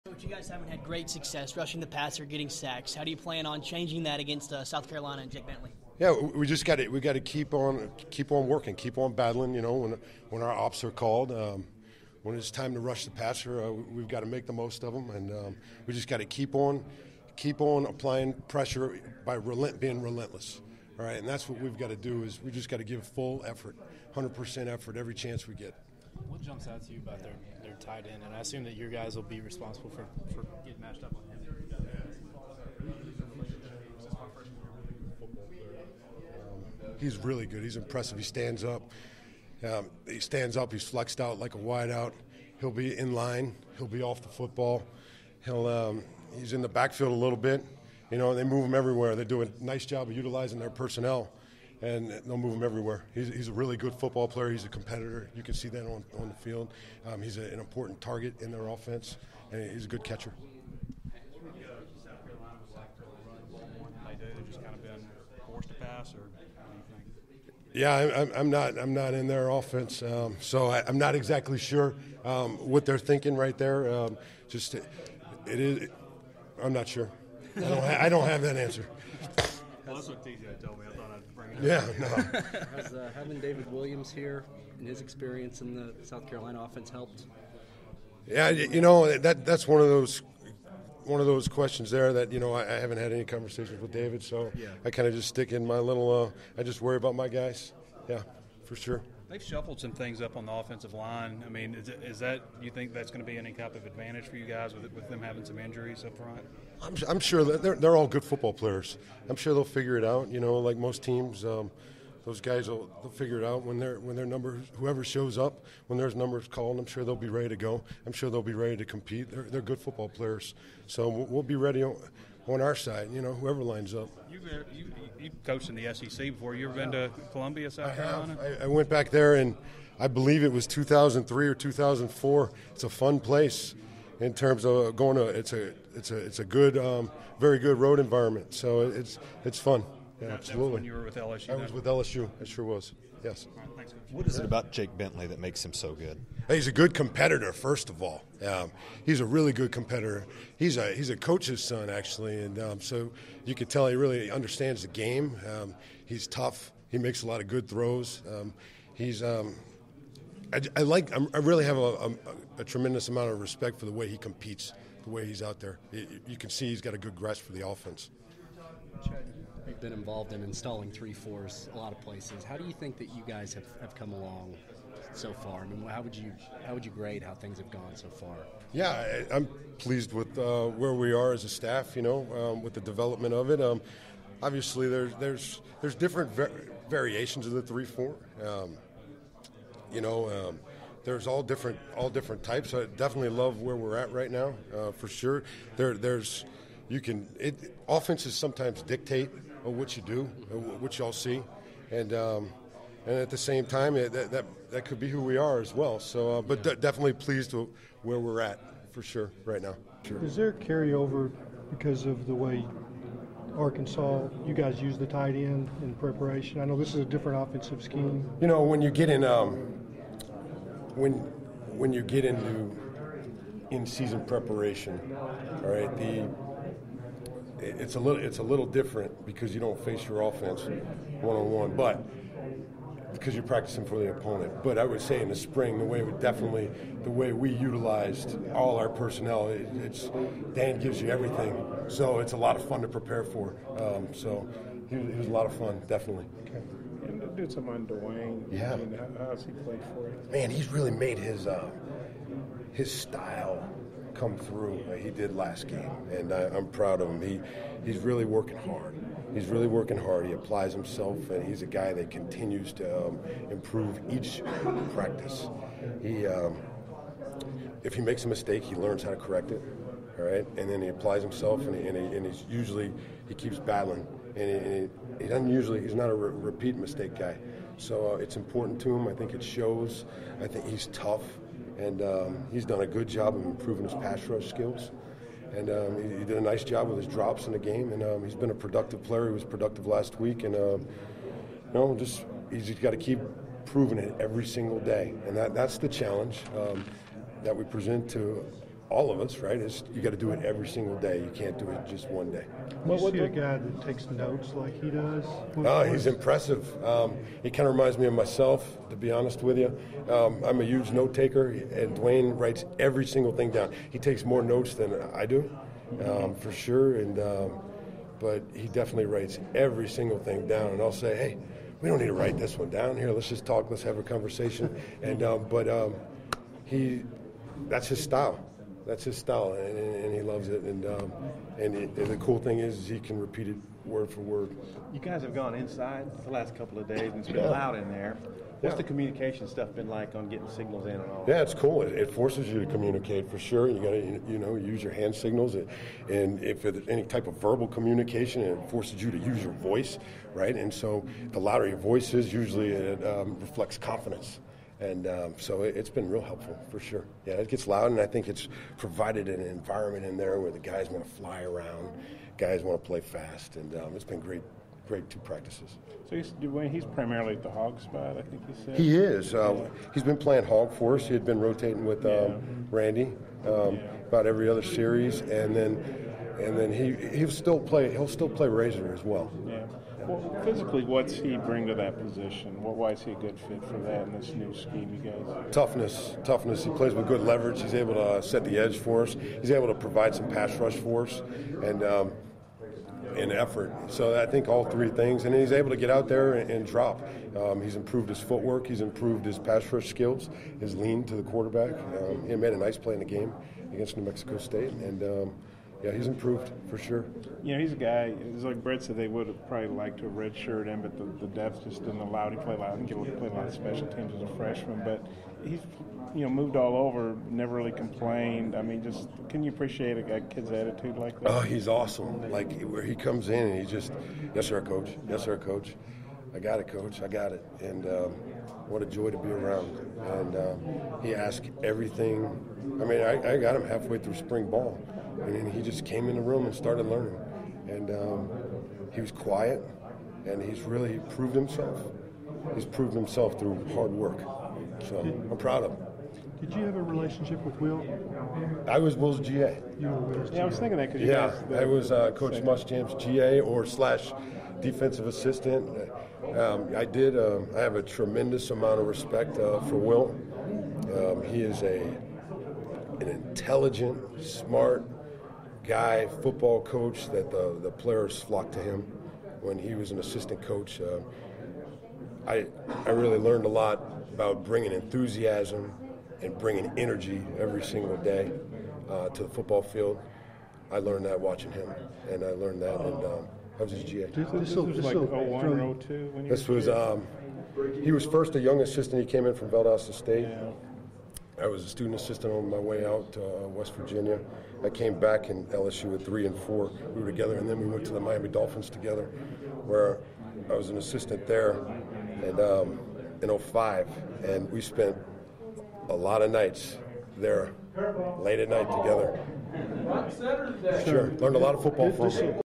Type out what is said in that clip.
Coach, you guys haven't had great success rushing the passer, getting sacks. How do you plan on changing that against South Carolina and Jake Bentley? Yeah, we just got to keep on working, keep on battling. You know, when our ops are called, when it's time to rush the passer, we've got to make the most of them, and we just got to keep on applying pressure by being relentless. All right, and that's what we've got to do. Is we just got to give full effort, 100% effort every chance we get. What jumps out to you about their tight end? And I assume that your guys will be responsible for getting matched up on him. He's really good. He's impressive. He stands up. He's flexed out like a wideout. He'll be in line. He'll be off the football. He's in the backfield a little bit. You know, they move him everywhere. They do a nice job of utilizing their personnel, and they'll move him everywhere. He's a really good football player. He's a competitor. You can see that on the field. He's an important target in their offense, and he's a good catcher. They've just kind of been forced to pass, or anything. Yeah, I'm not in their offense, so I'm not exactly sure what they're thinking right there. I'm not sure. I don't have that answer. Well, that's what TJ told me. I thought I'd bring it up. Yeah, no. Has having David Williams here and his experience in the South Carolina offense helped? Yeah, you know, that's one of those questions there that, you know, I haven't had any conversations with David, so yeah. I kind of just stick in my little I just worry about my guys. Yeah, for sure. They've shuffled some things up on the offensive line. I mean, is that you think that's going to be any type of advantage for you guys with them having some injuries up front? I'm sure that they're all good football players. I'm sure they'll figure it out. You know, like most teams, those guys they'll figure it out when their number, whoever shows up, when there's numbers called. I'm sure they'll be ready to go. I'm sure they'll be ready to compete. They're good football players, so we'll be ready on our side. You know, whoever lines up. You coached in the SEC before. You ever been to Columbia, South Carolina? I went back there, and I believe it was 2003 or 2004. It's a fun place in terms of going to. It's a good, very good road environment. So it's fun. Yeah, absolutely. That was when you were with LSU. I was with LSU. I sure was. Yes. All right, thanks, Coach. What is it about Jake Bentley that makes him so good? He's a good competitor, first of all. He's a really good competitor. He's a coach's son, actually, and so you can tell he really understands the game. He's tough. He makes a lot of good throws. I really have a tremendous amount of respect for the way he competes, the way he's out there. You can see he's got a good grasp for the offense. You've been involved in installing 3-4s a lot of places. How do you think that you guys have come along so far? I mean, how would you grade how things have gone so far? Yeah, I'm pleased with where we are as a staff. You know, with the development of it. Obviously, there's different variations of the 3-4. You know, there's all different types. I definitely love where we're at right now, for sure. Offenses sometimes dictate what you do, what y'all see, and at the same time, that could be who we are as well. So, but definitely pleased with where we're at for sure right now. Sure. Is there carryover because of the way Arkansas, you guys use the tight end in preparation? I know this is a different offensive scheme. You know, when you get in, when you get into in-season preparation, all right, it's a little different because you don't face your offense one-on-one, but because you're practicing for the opponent. But I would say in the spring, the way we utilized all our personnel, Dan gives you everything, so it's a lot of fun to prepare for. So it was a lot of fun, definitely. Okay. And did some on Dwayne. Yeah. I mean, how's he played for you? Man, he's really made his style come through. He did last game, and I'm proud of him. He's really working hard. He applies himself, and he's a guy that continues to improve each practice. If he makes a mistake, he learns how to correct it. All right, and then he applies himself, and he keeps battling, and he's not a repeat mistake guy. So it's important to him. I think it shows. I think he's tough. And he's done a good job of improving his pass rush skills. And he did a nice job with his drops in the game. And he's been a productive player. He was productive last week. And, he's got to keep proving it every single day. And that's the challenge that we present to all of us, right? You got to do it every single day. You can't do it just one day. When you see a guy that takes notes like he does? He's impressive. He kind of reminds me of myself, to be honest with you. I'm a huge note taker, and Dwayne writes every single thing down. He takes more notes than I do, for sure. But he definitely writes every single thing down. And I'll say, hey, we don't need to write this one down here. Let's just talk. Let's have a conversation. And that's his style. That's his style, and he loves it. And the cool thing is he can repeat it word for word. You guys have gone inside the last couple of days, and it's been loud in there. What's the communication stuff been like on getting signals in and all? Yeah, it's cool. It forces you to communicate for sure. You got to, use your hand signals, and if there's any type of verbal communication, it forces you to use your voice, right? And so the louder your voice is, usually it reflects confidence. And so it's been real helpful for sure. Yeah, it gets loud, and I think it's provided an environment in there where the guys want to fly around, guys want to play fast, and it's been great 2 practices. So he's primarily at the hog spot, I think you said? He is. He's been playing hog for us. He had been rotating with Randy about every other series, and then he'll still play Razor as well. Yeah. Well, physically, what's he bring to that position? Why is he a good fit for that in this new scheme, you guys? Toughness. He plays with good leverage. He's able to set the edge for us. He's able to provide some pass rush for us, and effort. So I think all 3 things, and he's able to get out there and drop. He's improved his footwork. He's improved his pass rush skills. His lean to the quarterback. He made a nice play in the game against New Mexico State, and. Yeah, he's improved for sure. He's a guy, it's like Brett said, they would have probably liked to have redshirt him, but the depth just didn't allow him to play a lot. I think he would have played a lot of special teams as a freshman, but he's moved all over, never really complained. I mean, just can you appreciate a kid's attitude like that? Oh, he's awesome. Like where he comes in and he just, yes sir, coach. Yes sir, coach. I got it, coach. I got it. And what a joy to be around. And he asked everything. I mean, I got him halfway through spring ball. And then he just came in the room and started learning. And he was quiet, and he's really proved himself. He's proved himself through hard work. So I'm proud of him. Did you have a relationship with Will? I was Will's GA. You were Will's GA. Yeah, I was thinking that because I was Coach Muschamp's GA or / defensive assistant. I have a tremendous amount of respect for Will. He is an intelligent, smart guy, football coach that the players flocked to him when he was an assistant coach. I really learned a lot about bringing enthusiasm and bringing energy every single day to the football field. I learned that watching him, and I learned that, and I was his GA. This was like 01 or 02 when this was he was first a young assistant. He came in from Valdosta State. Yeah. I was a student assistant on my way out to West Virginia. I came back in LSU at 3 and 4. We were together, and then we went to the Miami Dolphins together, where I was an assistant there, and in 05, and we spent a lot of nights there, late at night together. Sure, learned a lot of football from him.